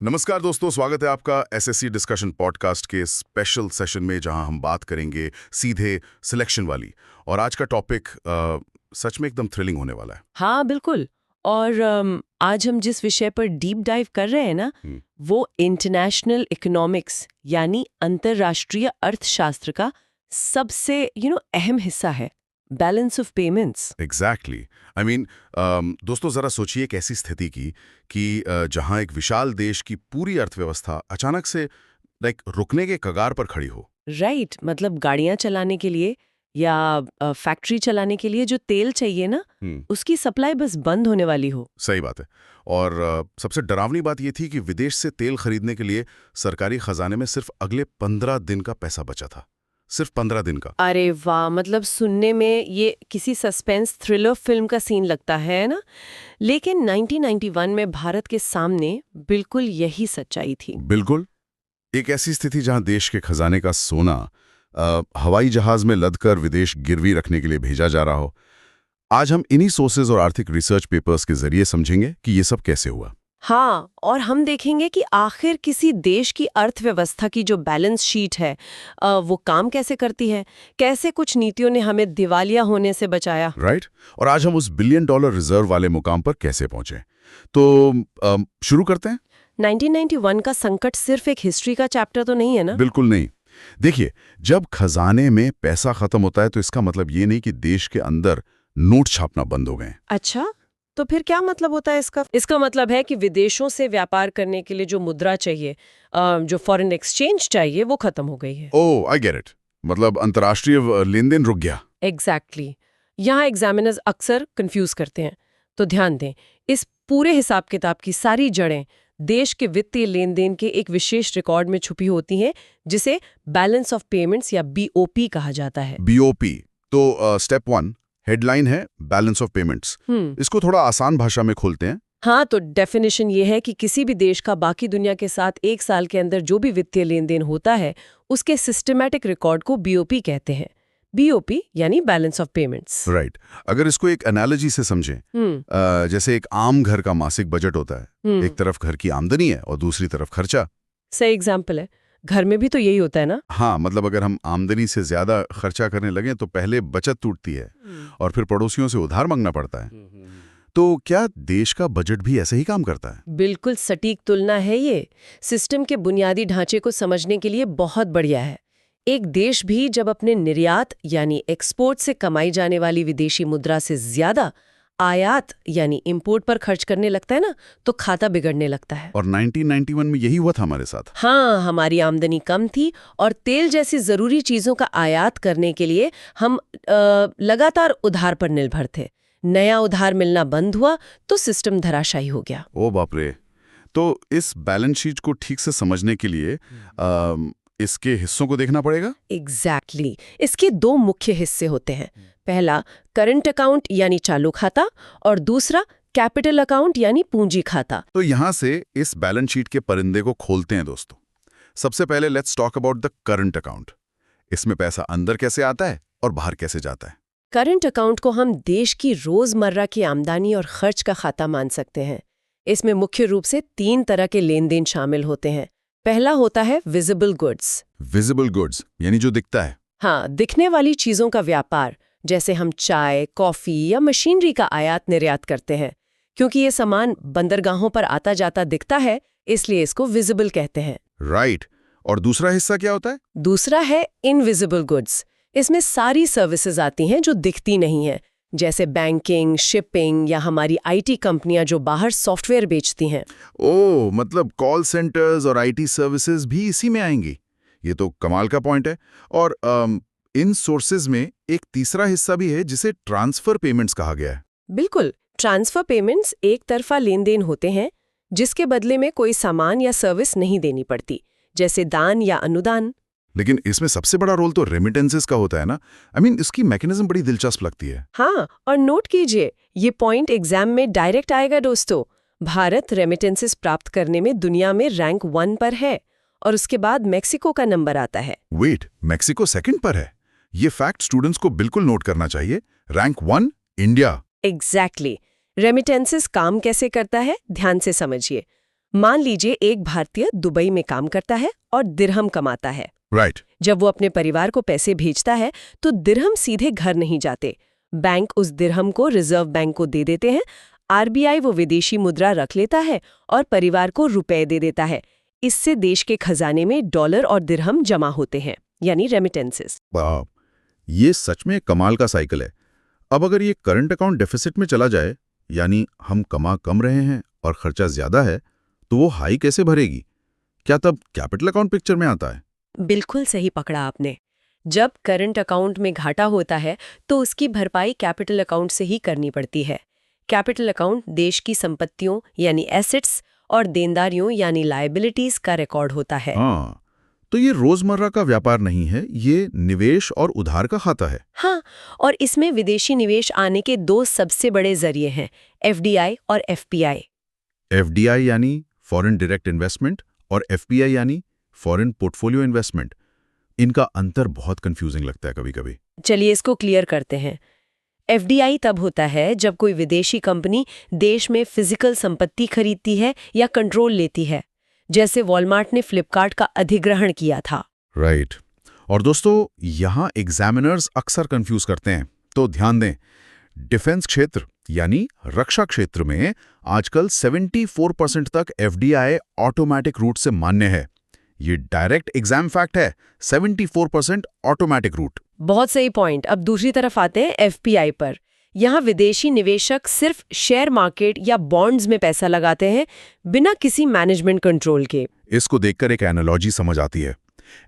नमस्कार दोस्तों, स्वागत है आपका एसएससी डिस्कशन पॉडकास्ट के स्पेशल सेशन में, जहां हम बात करेंगे सीधे सिलेक्शन वाली। और आज का टॉपिक सच में एकदम थ्रिलिंग होने वाला है। हाँ, बिल्कुल। और आज हम जिस विषय पर डीप डाइव कर रहे हैं ना, वो इंटरनेशनल इकोनॉमिक्स यानी अंतर्राष्ट्रीय अर्थशास्त्र का सबसे अहम हिस्सा है, balance of payments. Exactly. I mean, दोस्तों जरा सोचिए एक ऐसी स्थिति की कि जहां एक विशाल देश की पूरी अर्थव्यवस्था अचानक से रुकने के कगार पर खड़ी हो। राइट, मतलब गाड़ियां चलाने के लिए या फैक्ट्री चलाने के लिए जो तेल चाहिए ना, उसकी सप्लाई बस बंद होने वाली हो। सही बात है। और सबसे डरावनी बात यह थी कि विदेश से तेल खरीदने के लिए सरकारी खजाने में सिर्फ अगले 15 दिन का पैसा बचा था। सिर्फ 15 दिन का। अरे वाह, मतलब सुनने में ये किसी सस्पेंस थ्रिलर फिल्म का सीन लगता है ना। लेकिन 1991 में भारत के सामने बिल्कुल यही सच्चाई थी। बिल्कुल। एक ऐसी स्थिति जहां देश के खजाने का सोना हवाई जहाज में लदकर विदेश गिरवी रखने के लिए भेजा जा रहा हो। आज हम इन्हीं सोर्सेज और आर्थिक रिसर्च पेपर्स के जरिए समझेंगे कि ये सब कैसे हुआ। हाँ, और हम देखेंगे कि आखिर किसी देश की अर्थव्यवस्था की जो बैलेंस शीट है वो काम कैसे करती है, कैसे कुछ नीतियों ने हमें दिवालिया होने से बचाया। राइट। और आज हम उस $1 बिलियन रिजर्व वाले मुकाम पर कैसे पहुंचे। तो शुरू करते हैं। 1991 का संकट सिर्फ एक हिस्ट्री का चैप्टर तो नहीं है ना। बिल्कुल नहीं। देखिए, जब खजाने में पैसा खत्म होता है तो इसका मतलब ये नहीं कि देश के अंदर नोट छापना बंद हो गए। अच्छा, तो फिर क्या मतलब होता है इसका? इसका मतलब है कि विदेशों से व्यापार करने के लिए जो मुद्रा चाहिए, जो फॉरेन एक्सचेंज चाहिए, वो खत्म हो गई है। ओह, आई गेट इट। मतलब अंतर्राष्ट्रीय लेन देन रुक गया। एग्जैक्टली। यहाँ एग्जामिनर्स अक्सर कंफ्यूज करते हैं, तो ध्यान दें, इस पूरे हिसाब किताब की सारी जड़ें देश के वित्तीय लेन देन के एक विशेष रिकॉर्ड में छुपी होती हैं, जिसे बैलेंस ऑफ पेमेंट्स या बीओपी कहा जाता है। बीओपी। तो स्टेप 1 हेडलाइन है बैलेंस ऑफ पेमेंट्स। इसको थोड़ा आसान भाषा में खोलते हैं। हाँ, तो डेफिनेशन ये है कि किसी भी देश का बाकी दुनिया के साथ एक साल के अंदर जो भी वित्तीय लेन देन होता है, उसके सिस्टमैटिक रिकॉर्ड को बीओपी कहते हैं। बीओपी यानी बैलेंस ऑफ पेमेंट्स। राइट। अगर इसको एक एनालॉजी से समझें, जैसे एक आम घर का मासिक बजट होता है। एक तरफ घर की आमदनी है और दूसरी तरफ खर्चा। सही एग्जाम्पल है। घर में भी तो यही होता है ना। हाँ, मतलब अगर हम आमदनी से ज्यादा खर्चा करने लगे तो पहले बचत टूटती है और फिर पड़ोसियों से उधार मांगना पड़ता है। तो क्या देश का बजट भी ऐसे ही काम करता है? बिल्कुल सटीक तुलना है ये। सिस्टम के बुनियादी ढांचे को समझने के लिए बहुत बढ़िया है। एक देश भी जब अपने निर्यात यानी एक्सपोर्ट से कमाई जाने वाली विदेशी मुद्रा से ज्यादा आयात यानी इंपोर्ट पर खर्च करने लगता है ना, तो खाता बिगड़ने लगता है। और 1991 में यही हुआ था हमारे साथ। हाँ, हमारी आमदनी कम थी और तेल जैसी जरूरी चीजों का आयात करने के लिए हम लगातार उधार पर निर्भर थे। नया उधार मिलना बंद हुआ तो सिस्टम धराशायी हो गया। ओ बाप रे। तो इस बैलेंस शीट को ठीक से समझने के लिए इसके हिस्सों को देखना पड़ेगा। एग्जैक्टली। इसके दो मुख्य हिस्से होते हैं। पहला करंट अकाउंट यानी चालू खाता, और दूसरा कैपिटल अकाउंट यानी पूंजी खाता। तो यहां से इस बैलेंस शीट के परिंदे को खोलते हैं दोस्तों। सबसे पहले let's talk about the current account. इसमें पैसा अंदर कैसे आता है और बाहर कैसे जाता है? करंट अकाउंट को हम देश की रोजमर्रा की आमदनी और खर्च का खाता मान सकते हैं। इसमें मुख्य रूप से 3 तरह के लेन देन शामिल होते हैं। पहला होता है विजिबल गुड्स। विजिबल गुड्स यानी जो दिखता है। हाँ, दिखने वाली चीजों का व्यापार, जैसे हम चाय, कॉफी या मशीनरी का आयात निर्यात करते हैं। क्योंकि ये सामान बंदरगाहों पर आता जाता दिखता है, इसलिए इसको विजिबल कहते हैं। राइट। और दूसरा हिस्सा क्या होता है? दूसरा है इनविजिबल गुड्स। इसमें सारी सर्विसेज आती हैं जो दिखती नहीं है, जैसे बैंकिंग, शिपिंग या हमारी आईटी कंपनियां जो बाहर सॉफ्टवेयर बेचती हैं। ओह, मतलब कॉल सेंटर्स और आईटी सर्विसेज भी इसी में आएंगी। ये तो कमाल का पॉइंट है। और इन सोर्सेज में एक तीसरा हिस्सा भी है जिसे ट्रांसफर पेमेंट्स कहा गया है। बिल्कुल। ट्रांसफर पेमेंट्स एक तरफा लेन देन होते हैं, जिसके बदले में कोई सामान या सर्विस नहीं देनी पड़ती, जैसे दान या अनुदान। लेकिन इसमें सबसे बड़ा रोल तो रेमिटेंसेस का होता है ना। आई मीन, इसकी मैकेनिज्म बड़ी दिलचस्प लगती है। हाँ, और नोट कीजिए, ये पॉइंट एग्जाम में डायरेक्ट आएगा दोस्तों। भारत रेमिटेंसेस प्राप्त करने में दुनिया में रैंक 1 पर है, और उसके बाद मेक्सिको का नंबर आता है। वेट, मेक्सिको सेकंड पर है? ये फैक्ट स्टूडेंट्स को बिल्कुल नोट करना चाहिए। Rank 1 India. एग्जैक्टली। रेमिटेंसेस काम कैसे करता है, ध्यान से समझिए। मान लीजिए एक भारतीय दुबई में काम करता है और दिरहम कमाता है। राइट। जब वो अपने परिवार को पैसे भेजता है तो दिरहम सीधे घर नहीं जाते। बैंक उस दिरहम को रिजर्व बैंक को दे देते हैं। आरबीआई वो विदेशी मुद्रा रख लेता है और परिवार को रुपए दे देता है। इससे देश के खजाने में डॉलर और दिरहम जमा होते हैं, यानी रेमिटेंसेस। वाह, ये सच में कमाल का साइकिल है। अब अगर ये करंट अकाउंट डेफिसिट में चला जाए, यानी हम कमा कम रहे हैं और खर्चा ज्यादा है, तो वो हाई कैसे भरेगी? क्या तब कैपिटल अकाउंट पिक्चर में आता है? बिल्कुल सही पकड़ा आपने। जब करंट अकाउंट में घाटा होता है तो उसकी भरपाई कैपिटल अकाउंट से ही करनी पड़ती है। कैपिटल अकाउंट देश की संपत्तियों यानी एसेट्स और देनदारियों यानी लायबिलिटीज का रिकॉर्ड होता है। हाँ, तो ये रोजमर्रा का व्यापार नहीं है, ये निवेश और उधार का खाता है। हाँ, और इसमें विदेशी निवेश आने के दो सबसे बड़े जरिए हैं, एफडीआई और एफपीआई। एफडीआई यानी फॉरेन डायरेक्ट इन्वेस्टमेंट और एफपीआई यानी फॉरेन पोर्टफोलियो इन्वेस्टमेंट। इनका अंतर बहुत कंफ्यूजिंग लगता है कभी-कभी। चलिए इसको क्लियर करते हैं। एफडीआई तब होता है जब कोई विदेशी कंपनी देश में फिजिकल संपत्ति खरीदती है या कंट्रोल लेती है, जैसे वॉलमार्ट ने फ्लिपकार्ट का अधिग्रहण किया था। राइट। और दोस्तों, यहाँ एग्जामिनर्स अक्सर कंफ्यूज करते हैं, तो ध्यान दें। डिफेंस क्षेत्र यानी रक्षा क्षेत्र में आजकल 74% तक एफडीआई ऑटोमेटिक रूट से मान्य है। ये डायरेक्ट एग्जाम फैक्ट है, 74% ऑटोमेटिक रूट। बहुत सही पॉइंट। अब दूसरी तरफ आते हैं एफपीआई पर। यहाँ विदेशी निवेशक सिर्फ शेयर मार्केट या बॉन्ड्स में पैसा लगाते हैं, बिना किसी मैनेजमेंट कंट्रोल के। इसको देखकर एक एनालॉजी समझ आती है।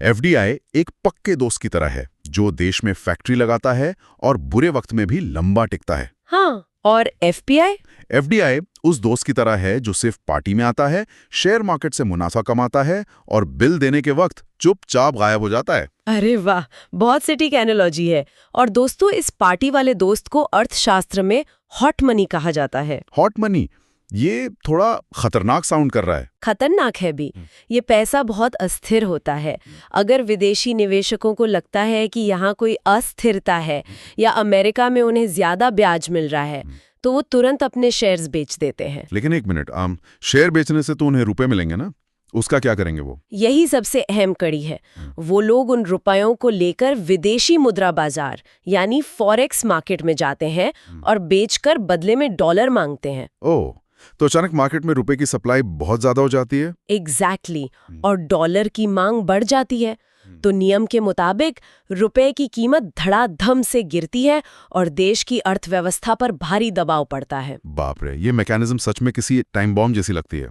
एफडीआई एक पक्के दोस्त की तरह है, जो देश में फैक्ट्री लगाता है और बुरे वक्त में भी लंबा टिकता है। हाँ, और एफपीआई? एफडीआई उस दोस्त की तरह है जो सिर्फ पार्टी में आता है, शेयर मार्केट से मुनाफा कमाता है और बिल देने के वक्त चुपचाप गायब हो जाता है। अरे वाह, बहुत सटीक एनालॉजी है। और दोस्तों, इस पार्टी वाले दोस्त को अर्थशास्त्र में हॉट मनी कहा जाता है। हॉट मनी, ये थोड़ा खतरनाक साउंड कर रहा है। खतरनाक है भी। ये पैसा बहुत अस्थिर होता है। अगर विदेशी निवेशकों को लगता है कि यहाँ कोई अस्थिरता है या अमेरिका में उन्हें ज्यादा ब्याज मिल रहा है, तो वो तुरंत अपने शेयर्स बेच देते हैं। लेकिन एक मिनट, शेयर बेचने से तो उन्हें रुपए मिलेंगे ना, उसका क्या करेंगे वो? यही सबसे अहम कड़ी है। वो लोग उन रुपयों को लेकर विदेशी मुद्रा बाजार यानी फॉरेक्स मार्केट में जाते हैं और बेचकर बदले में डॉलर मांगते हैं। ओह, तो अचानक मार्केट में रुपए की सप्लाई बहुत ज्यादा हो जाती है। एग्जैक्टली। और डॉलर की मांग बढ़ जाती है, तो नियम के मुताबिक रुपए की कीमत धड़ाधम से गिरती है और देश की अर्थव्यवस्था पर भारी दबाव पड़ता है। बाप रे, ये मैकेनिज्म सच में किसी टाइम बॉम्ब जैसी लगती है।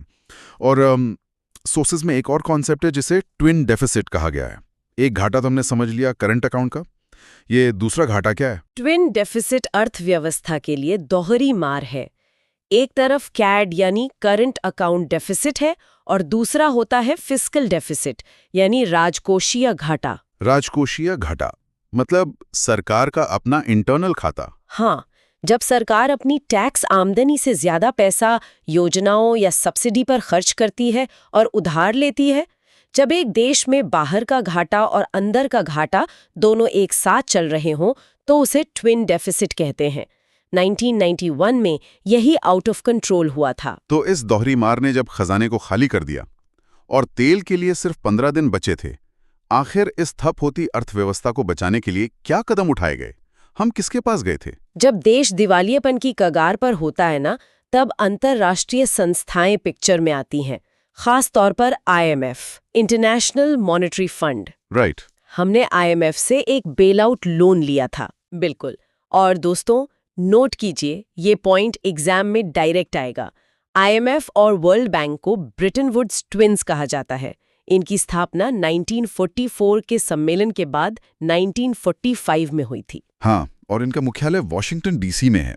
और सोर्सेज में एक और कॉन्सेप्ट है जिसे ट्विन डेफिसिट कहा गया है। एक घाटा तो हमने समझ लिया करंट अकाउंट का, ये दूसरा घाटा क्या है? ट्विन डेफिसिट अर्थव्यवस्था के लिए दोहरी मार है। एक तरफ कैड यानी करंट अकाउंट डेफिसिट है और दूसरा होता है फिस्कल डेफिसिट यानी राजकोषीय घाटा। राजकोषीय घाटा मतलब सरकार का अपना इंटरनल खाता। हाँ, जब सरकार अपनी टैक्स आमदनी से ज्यादा पैसा योजनाओं या सब्सिडी पर खर्च करती है और उधार लेती है। जब एक देश में बाहर का घाटा और अंदर का घाटा दोनों एक साथ चल रहे हों, तो उसे ट्विन डेफिसिट कहते हैं। 1991 में यही आउट ऑफ कंट्रोल हुआ था। तो इस दोहरी मार ने जब खजाने को खाली कर दिया और तेल के लिए सिर्फ 15 दिन बचे थे, आखिर इस ठप होती अर्थव्यवस्था को बचाने के लिए क्या कदम उठाए गए? हम किसके पास गए थे? जब देश दिवालियेपन की कगार पर होता है ना, तब अंतर्राष्ट्रीय संस्थाएं पिक्चर में आती हैं, खास तौर पर IMF, international monetary fund. Right. हमने IMF से एक बेल आउट लोन लिया था। बिल्कुल। और दोस्तों, नोट कीजिए, ये पॉइंट एग्जाम में डायरेक्ट आएगा। IMF और वर्ल्ड बैंक को ब्रिटन वुड्स ट्विन्स कहा जाता है। इनकी स्थापना 1944 के सम्मेलन के बाद 1945 में हुई थी। हाँ, और इनका मुख्यालय वॉशिंगटन DC में है।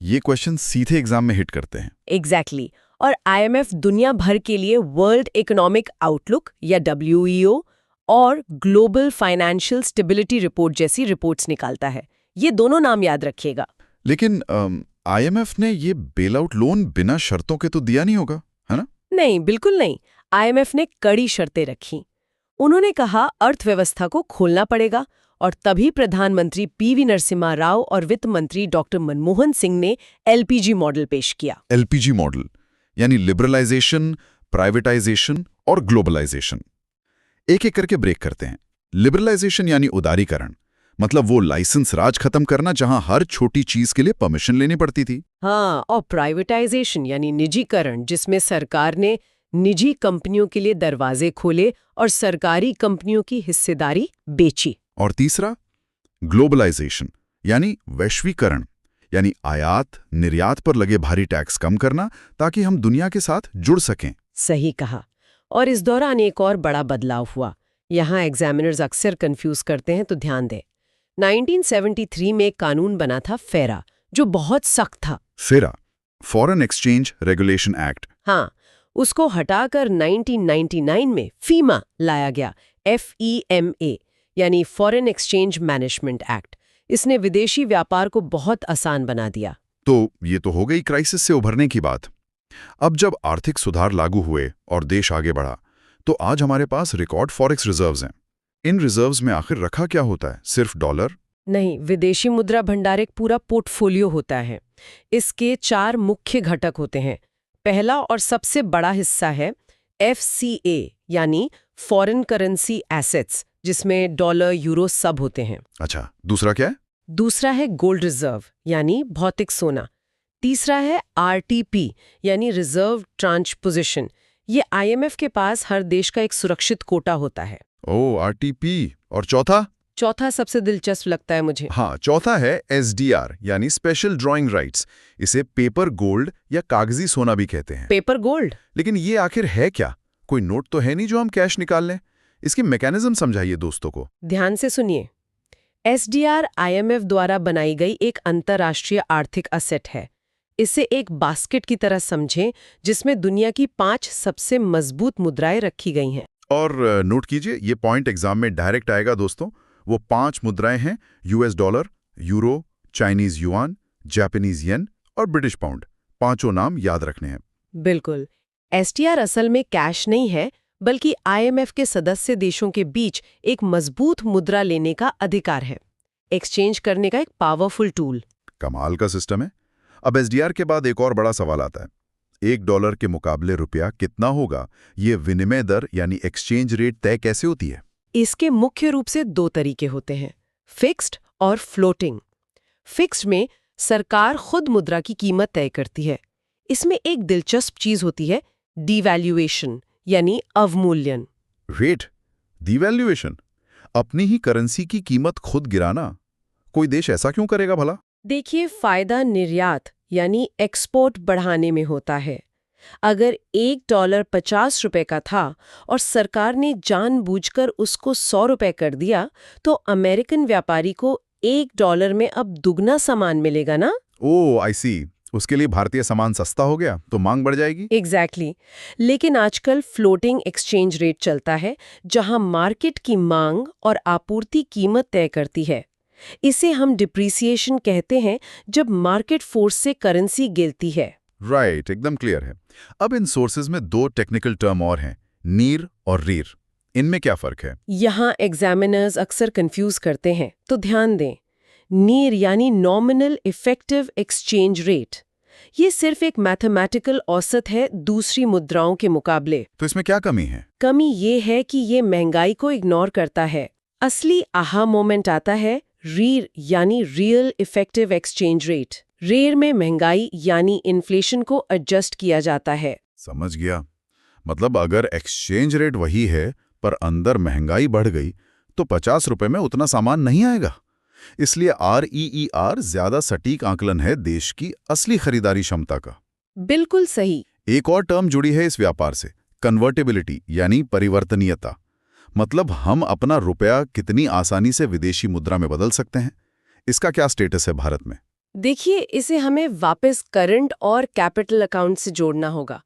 ये क्वेश्चन सीधे एग्जाम में हिट करते हैं। एग्जैक्टली। और IMF दुनिया भर के लिए वर्ल्ड इकोनॉमिक आउटलुक या WEO और ग्लोबल फाइनेंशियल स्टेबिलिटी रिपोर्ट जैसी रिपोर्ट्स निकालता है। ये दोनों नाम याद रखिएगा। लेकिन IMF ने ये बेल आउट लोन बिना शर्तों के तो दिया नहीं होगा, है ना? नहीं, बिल्कुल नहीं। IMF ने कड़ी शर्तें रखी। उन्होंने कहा अर्थव्यवस्था को खोलना पड़ेगा, और तभी प्रधानमंत्री PV नरसिम्हा राव और वित्त मंत्री डॉक्टर मनमोहन सिंह ने LPG मॉडल पेश किया। LPG मॉडल यानी लिबरलाइजेशन, प्राइवेटाइजेशन और ग्लोबलाइजेशन। एक एक करके ब्रेक करते हैं। लिबरलाइजेशन यानी उदारीकरण, मतलब वो लाइसेंस राज खत्म करना जहां हर छोटी चीज के लिए परमिशन लेनी पड़ती थी। हाँ, और प्राइवेटाइजेशन यानी निजीकरण, जिसमें सरकार ने निजी कंपनियों के लिए दरवाजे खोले और सरकारी कंपनियों की हिस्सेदारी बेची। और तीसरा ग्लोबलाइजेशन यानी वैश्वीकरण, यानी आयात निर्यात पर लगे भारी टैक्स कम करना ताकि हम दुनिया के साथ जुड़ सकें। सही कहा। और इस दौरान एक और बड़ा बदलाव हुआ। यहाँ एग्जामिनर्स अक्सर कंफ्यूज करते हैं, तो ध्यान दें। 1973 में एक कानून बना था फेरा, जो बहुत सख्त था। फेरा, फॉरेन एक्सचेंज रेगुलेशन एक्ट। हाँ, उसको हटाकर 1999 में फीमा लाया गया, FEMA, यानी फॉरेन एक्सचेंज मैनेजमेंट एक्ट। इसने विदेशी व्यापार को बहुत आसान बना दिया। तो ये तो हो गई क्राइसिस से उभरने की बात। अब जब आर्थिक सुधार लागू हुए और देश आगे बढ़ा, तो आज हमारे पास रिकॉर्ड फॉरेक्स रिजर्व्स हैं। इन रिजर्व्स में आखिर रखा क्या होता है? सिर्फ डॉलर? नहीं, विदेशी मुद्रा भंडार एक पूरा पोर्टफोलियो होता है। इसके 4 मुख्य घटक होते हैं। पहला और सबसे बड़ा हिस्सा है FCA, यानी फॉरेन करेंसी एसेट्स, जिसमें डॉलर, यूरो सब होते हैं। अच्छा, दूसरा क्या है? दूसरा है गोल्ड रिजर्व, यानी भौतिक सोना। तीसरा है RTP, यानी रिजर्व ट्रांच पोजीशन। ये IMF के पास हर देश का एक सुरक्षित कोटा होता है। ओ, RTP। और चौथा? चौथा सबसे दिलचस्प लगता है मुझे। हाँ, चौथा है SDR, यानी स्पेशल ड्राइंग राइट्स। इसे पेपर गोल्ड या कागजी सोना भी कहते हैं। Paper gold? लेकिन ये आखिर है क्या? कोई नोट तो है नहीं जो हम कैश निकाल लें। इसकी मैकेनिज्म समझाइए दोस्तों को। ध्यान से सुनिए। SDR IMF द्वारा बनाई गई एक अंतर्राष्ट्रीय आर्थिक असेट है। इसे एक बास्केट की तरह समझें, जिसमें दुनिया की 5 सबसे मजबूत मुद्राएं रखी गई हैं। और नोट कीजिए, ये पॉइंट एग्जाम में डायरेक्ट आएगा दोस्तों। वो 5 मुद्राएं हैं: US dollar, euro, Chinese yuan, Japanese yen और ब्रिटिश पाउंड। 5 नाम याद रखने हैं। बिल्कुल। SDR असल में कैश नहीं है, बल्कि IMF के सदस्य देशों के बीच एक मजबूत मुद्रा लेने का अधिकार है। एक्सचेंज करने का एक पावरफुल टूल। कमाल का सिस्टम है। अब SDR के बाद एक और बड़ा सवाल आता है। $1 के मुकाबले रुपया कितना होगा? ये विनिमय दर यानी एक्सचेंज रेट तय कैसे होती है? इसके मुख्य रूप से 2 तरीके होते हैं, फिक्स्ड और फ्लोटिंग। फिक्स्ड में सरकार खुद मुद्रा की कीमत तय करती है। इसमें एक दिलचस्प चीज होती है, डिवैल्यूएशन, यानी अवमूल्यन। रेट डिवैल्यूएशन, अपनी ही करेंसी की कीमत खुद गिराना। कोई देश ऐसा क्यों करेगा भला? देखिए, फायदा निर्यात यानी एक्सपोर्ट बढ़ाने में होता है। अगर $1 ₹50 का था और सरकार ने जानबूझकर उसको ₹100 कर दिया, तो अमेरिकन व्यापारी को $1 में अब दुगना सामान मिलेगा ना? ओह, आई सी। उसके लिए भारतीय सामान सस्ता हो गया तो मांग बढ़ जाएगी। एग्जैक्टली। लेकिन आजकल फ्लोटिंग एक्सचेंज रेट चलता है, जहां मार्केट की मांग और आपूर्ति कीमत तय करती है। इसे हम डिप्रिसिएशन कहते हैं, जब मार्केट फोर्स से करेंसी गिरती है। राइट, एकदम क्लियर है। अब इन सोर्सेज में 2 टेक्निकल टर्म और हैं, नीर और रीर। इनमें क्या फर्क है? यहाँ एग्जामिनर्स अक्सर कंफ्यूज करते हैं, तो ध्यान दें। नीर यानी नॉमिनल इफेक्टिव एक्सचेंज रेट। ये सिर्फ एक मैथमेटिकल औसत है दूसरी मुद्राओं के मुकाबले। तो इसमें क्या कमी है? कमी ये है कि ये महंगाई को इग्नोर करता है। असली आहा मोमेंट आता है रीर यानी रियल इफेक्टिव एक्सचेंज रेट। रेर में महंगाई यानी इन्फ्लेशन को एडजस्ट किया जाता है। समझ गया। मतलब अगर एक्सचेंज रेट वही है पर अंदर महंगाई बढ़ गई तो ₹50 में उतना सामान नहीं आएगा। इसलिए REER ज्यादा सटीक आकलन है देश की असली खरीदारी क्षमता का। बिल्कुल सही। एक और टर्म जुड़ी है इस व्यापार से, कन्वर्टेबिलिटी यानी परिवर्तनीयता। मतलब हम अपना रुपया कितनी आसानी से विदेशी मुद्रा में बदल सकते हैं। इसका क्या स्टेटस है भारत में? देखिए, इसे हमें वापस करंट और कैपिटल अकाउंट से जोड़ना होगा।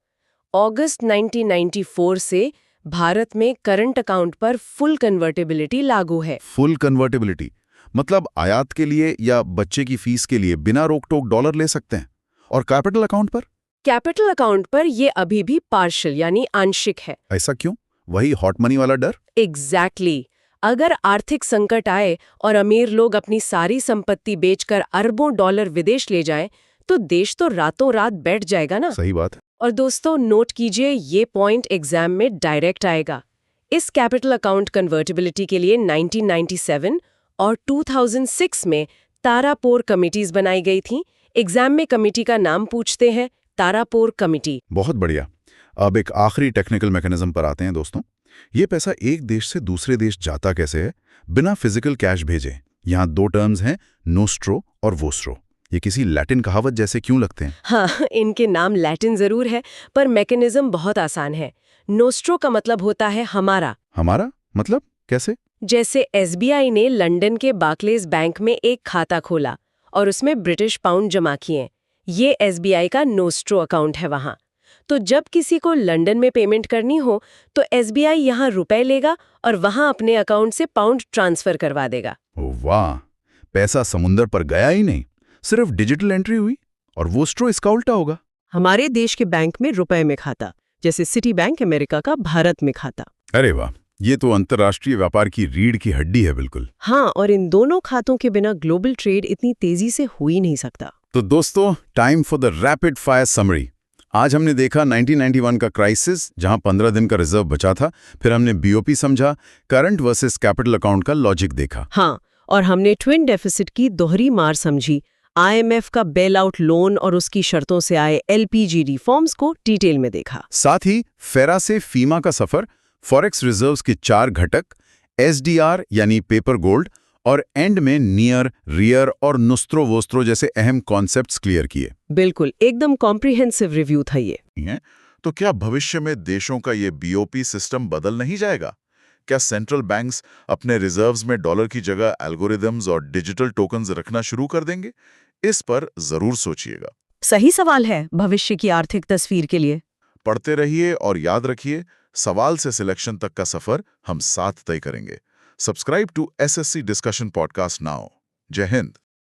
अगस्त 1994 से भारत में करंट अकाउंट पर फुल कन्वर्टेबिलिटी लागू है। फुल कन्वर्टेबिलिटी मतलब आयात के लिए या बच्चे की फीस के लिए बिना रोक टोक डॉलर ले सकते हैं। और कैपिटल अकाउंट पर? कैपिटल अकाउंट पर ये अभी भी पार्शियल यानी आंशिक है। ऐसा क्यों? वही हॉट मनी वाला डर? एग्जैक्टली। अगर आर्थिक संकट आए और अमीर लोग अपनी सारी संपत्ति बेचकर अरबों डॉलर विदेश ले जाएं, तो देश तो रातों रात बैठ जाएगा ना। सही बात। और दोस्तों नोट कीजिए, ये पॉइंट एग्जाम में डायरेक्ट आएगा। इस कैपिटल अकाउंट कन्वर्टिबिलिटी के लिए 1997 और 2006 में तारापोर कमिटीज बनाई गई थी। एग्जाम में कमिटी का नाम पूछते हैं, तारापोर कमिटी। बहुत बढ़िया। अब एक आखिरी टेक्निकल मैकेनिज्म पर आते हैं दोस्तों। ये पैसा एक देश से दूसरे देश जाता कैसे है बिना फिजिकल कैश भेजे? यहाँ दो टर्म्स हैं, नोस्ट्रो और वोस्ट्रो। ये किसी लैटिन कहावत जैसे क्यों लगते हैं? हाँ, इनके नाम लैटिन जरूर है, पर मैकेनिज्म बहुत आसान है। नोस्ट्रो का मतलब होता है हमारा। हमारा मतलब कैसे? जैसे एसबीआई ने लंदन के बार्कलेज बैंक में एक खाता खोला और उसमें ब्रिटिश पाउंड जमा किए। ये एसबीआई का नोस्ट्रो अकाउंट है वहाँ। तो जब किसी को लंदन में पेमेंट करनी हो तो एसबीआई यहाँ रुपए लेगा और वहाँ अपने अकाउंट से पाउंड ट्रांसफर करवा देगा। ओह वाह, पैसा समुंदर पर गया ही नहीं, सिर्फ डिजिटल एंट्री हुई। और वोस्ट्रो इसका उल्टा होगा। हमारे देश के बैंक में रुपए में खाता, जैसे सिटी बैंक अमेरिका का भारत में खाता। अरे वाह, ये तो अंतर्राष्ट्रीय व्यापार की रीढ़ की हड्डी है बिल्कुल। हाँ, और इन दोनों खातों के बिना ग्लोबल ट्रेड इतनी तेजी से हो ही नहीं सकता। तो दोस्तों, time for the rapid fire summary. आज हमने देखा 1991 का क्राइसिस, जहां 15 दिन का रिजर्व बचा था। फिर हमने बीओपी समझा, करंट वर्सेस कैपिटल अकाउंट का लॉजिक देखा। हाँ, और हमने ट्विन डेफिसिट की दोहरी मार समझी, आईएमएफ का बेल आउट लोन और उसकी शर्तों से आए एलपीजी रिफॉर्म्स को डिटेल में देखा। साथ ही फेरा से फीमा का सफर, फॉरेक्स रिजर्व्स के 4 घटक, एसडीआर यानी पेपर गोल्ड, और एंड में नियर, रियर और नुस्त्रो वोस्त्रो जैसे अहम कॉन्सेप्ट्स क्लियर किए। बिल्कुल, एकदम कॉम्प्रिहेंसिव रिव्यू था ये। तो क्या भविष्य में देशों का ये बीओपी सिस्टम बदल नहीं जाएगा? क्या सेंट्रल बैंक्स अपने रिजर्व्स में डॉलर की जगह एल्गोरिदम्स और डिजिटल टोकन्स रखना शुरू कर देंगे? इस पर जरूर सोचिएगा। सही सवाल है भविष्य की आर्थिक तस्वीर के लिए। पढ़ते रहिए और याद रखिए, सवाल से सिलेक्शन तक का सफर हम साथ तय करेंगे। Subscribe to SSC discussion podcast now. जय हिंद।